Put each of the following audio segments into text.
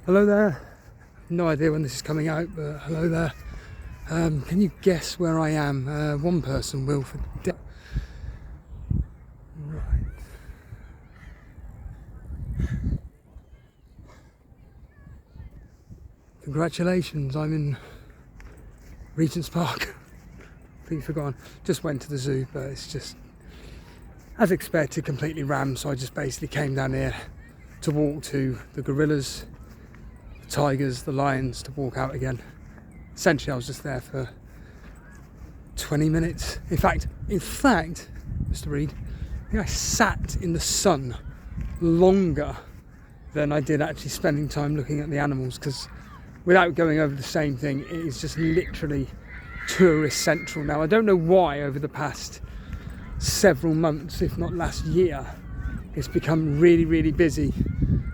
Hello there. No idea when this is coming out, but hello there. Can you guess where I am? One person will. Right. Congratulations, I'm in Regent's Park. Completely forgotten. Just went to the zoo, but it's just, as expected, completely rammed. So I just basically came down here to walk to the gorillas, the tigers, the lions, to walk out again. Essentially, I was just there for 20 minutes. In fact, Mr. Reed, I think I sat in the sun longer than I did actually spending time looking at the animals, because without going over the same thing, it is just literally tourist central now. I don't know why over the past several months, if not last year, it's become really, really busy.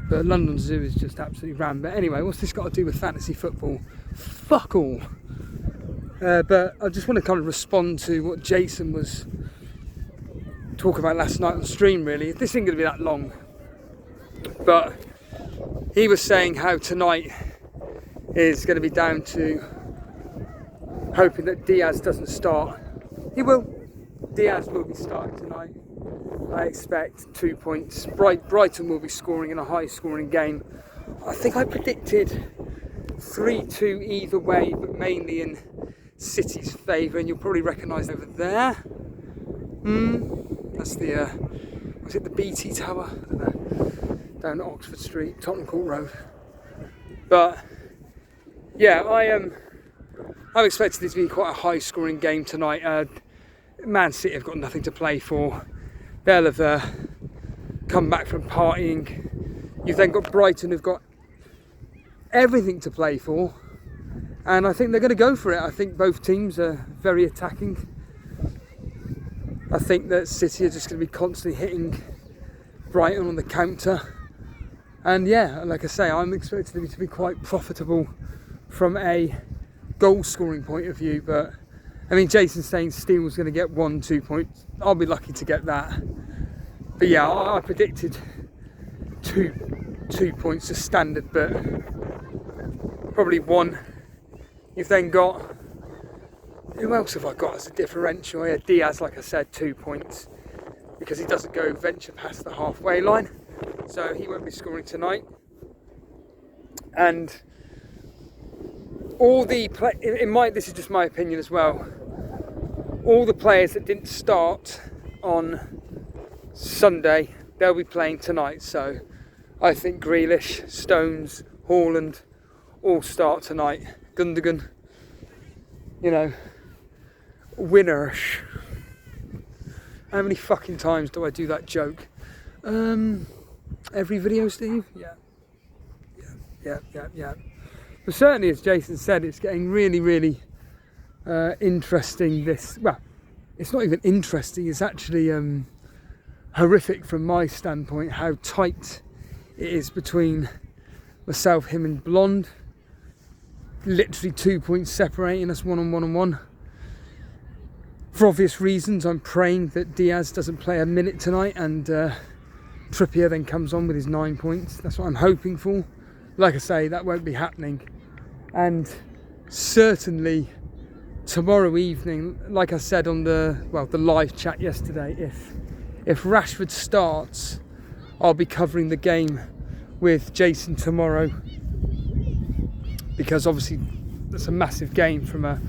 But London Zoo is just absolutely rammed. But anyway, what's this got to do with fantasy football? Fuck all. But I just want to kind of respond to what Jason was talking about last night on stream, really. This isn't going to be that long. But he was saying how tonight is going to be down to hoping that Diaz doesn't start. He will. Diaz will be starting tonight. I expect 2 points. Brighton will be scoring in a high scoring game. I think I predicted 3-2 either way, but mainly in City's favour, and you'll probably recognise over there. That's the, was it the BT Tower? I don't know. Down at Oxford Street, Tottenham Court Road. But yeah, I'm expecting it to be quite a high scoring game tonight. Man City have got nothing to play for. They'll have come back from partying. You've then got Brighton, who've got everything to play for, and I think they're going to go for it. I think both teams are very attacking. I think that City are just going to be constantly hitting Brighton on the counter, and yeah, like I say, I'm expecting them to be quite profitable from a goal scoring point of view. But I mean, Jason's saying Steele's going to get 1-2 points. I'll be lucky to get that. But yeah, I predicted two points as standard, but probably one. You've then got, who else have I got as a differential? Yeah, Diaz, like I said, 2 points, because he doesn't go venture past the halfway line, so he won't be scoring tonight. And all the this is just my opinion as well, all the players that didn't start on Sunday, they'll be playing tonight. So I think Grealish, Stones, Haaland all start tonight. Gundogan, winnerish. How many fucking times do I do that joke? Every video, Steve? Yeah. But certainly, as Jason said, it's getting really, really interesting. Well, it's not even interesting, it's actually horrific from my standpoint, how tight it is between myself, him and Blonde. Literally 2 points separating us, one on one. For obvious reasons, I'm praying that Diaz doesn't play a minute tonight, and Trippier then comes on with his 9 points. That's what I'm hoping for. Like I say, that won't be happening. And certainly tomorrow evening, like I said on the live chat yesterday, if Rashford starts, I'll be covering the game with Jason tomorrow, because obviously that's a massive game from a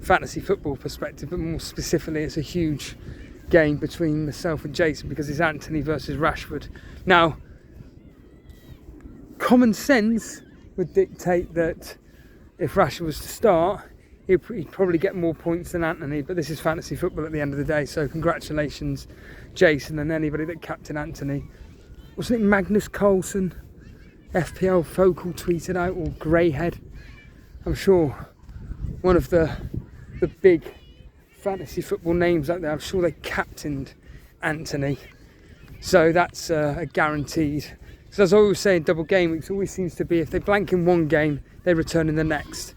fantasy football perspective, but more specifically it's a huge game between myself and Jason, because it's Anthony versus Rashford. Now, common sense would dictate that if Rashford was to start, he'd probably get more points than Anthony, but this is fantasy football at the end of the day, so congratulations Jason and anybody that captained Anthony. Wasn't it Magnus Carlsen, FPL Focal, tweeted out, or Greyhead? I'm sure one of the big fantasy football names out there, I'm sure they captained Anthony, so that's a guaranteed. So as I always say in double game weeks, it always seems to be if they blank in one game, they return in the next,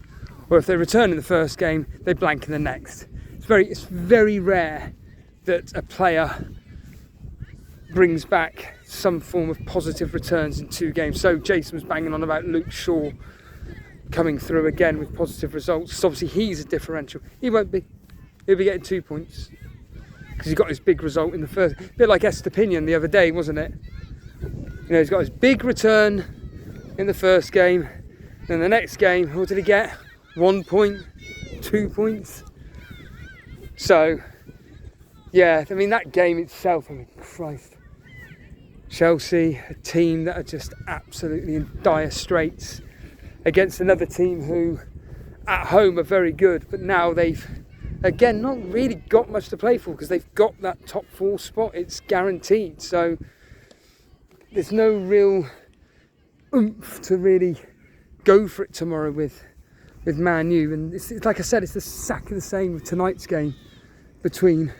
or if they return in the first game, they blank in the next. It's very rare that a player brings back some form of positive returns in 2 games. So Jason was banging on about Luke Shaw coming through again with positive results. So obviously he's a differential. He won't be. He'll be getting 2 points because he got his big result in the first. A bit like Estepinian the other day, wasn't it? You know, he's got his big return in the first game. Then the next game, what did he get? 1 point, 2 points. So, yeah, I mean, that game itself, I mean, Christ. Chelsea, a team that are just absolutely in dire straits against another team who, at home, are very good. But now they've, again, not really got much to play for because they've got that top 4 spot. It's guaranteed. So, there's no real oomph to really go for it tomorrow with Man U. And it's like I said, it's exactly the same with tonight's game between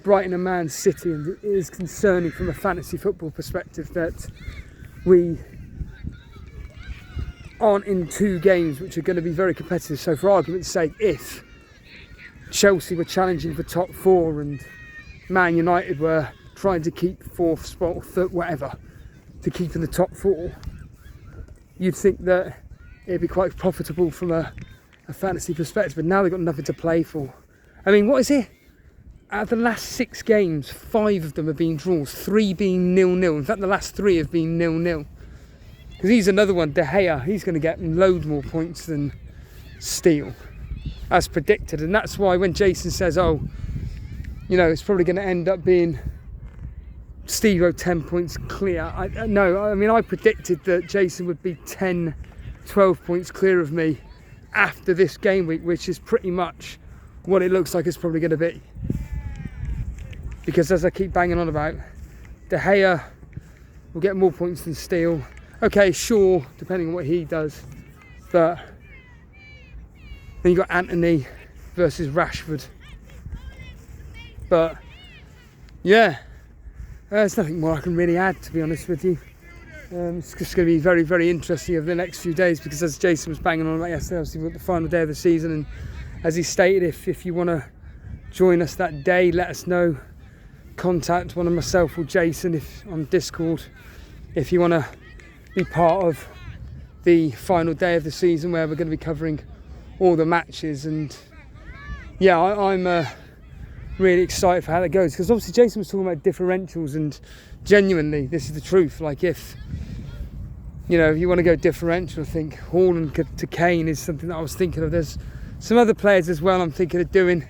Brighton and Man City, and it is concerning from a fantasy football perspective that we aren't in 2 games which are going to be very competitive. So for argument's sake, if Chelsea were challenging for top 4 and Man United were trying to keep 4th spot or 3rd, whatever, to keep in the top 4, you'd think that it'd be quite profitable from a fantasy perspective. But now they've got nothing to play for. I mean, what is it? Out of the last 6 games, 5 of them have been draws, 3 being 0-0. In fact, the last 3 have been 0-0. Because he's another one, De Gea, he's going to get loads more points than Steele, as predicted. And that's why when Jason says, oh, you know, it's probably going to end up being Steve-O 10 points clear. No, I mean, I predicted that Jason would be 10, 12 points clear of me after this game week, which is pretty much what it looks like it's probably going to be. Because as I keep banging on about, De Gea will get more points than Steele. Okay, sure, depending on what he does. But then you've got Anthony versus Rashford. But, yeah. There's nothing more I can really add, to be honest with you. It's just going to be very, very interesting over the next few days, because as Jason was banging on about yesterday, obviously we're at the final day of the season, and as he stated, if you want to join us that day, let us know. Contact one of myself or Jason on Discord if you want to be part of the final day of the season, where we're going to be covering all the matches. And yeah, I'm really excited for how that goes, because obviously Jason was talking about differentials, and genuinely this is the truth. Like, if you know, if you want to go differential, I think Haaland to Kane is something that I was thinking of. There's some other players as well I'm thinking of doing,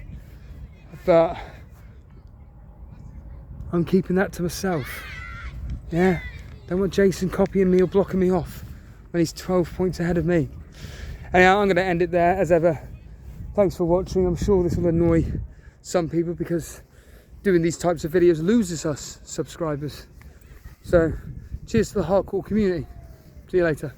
but I'm keeping that to myself. Yeah, don't want Jason copying me or blocking me off when he's 12 points ahead of me. Anyhow, I'm going to end it there as ever. Thanks for watching. I'm sure this will annoy some people because doing these types of videos loses us subscribers. So cheers to the hardcore community. See you later.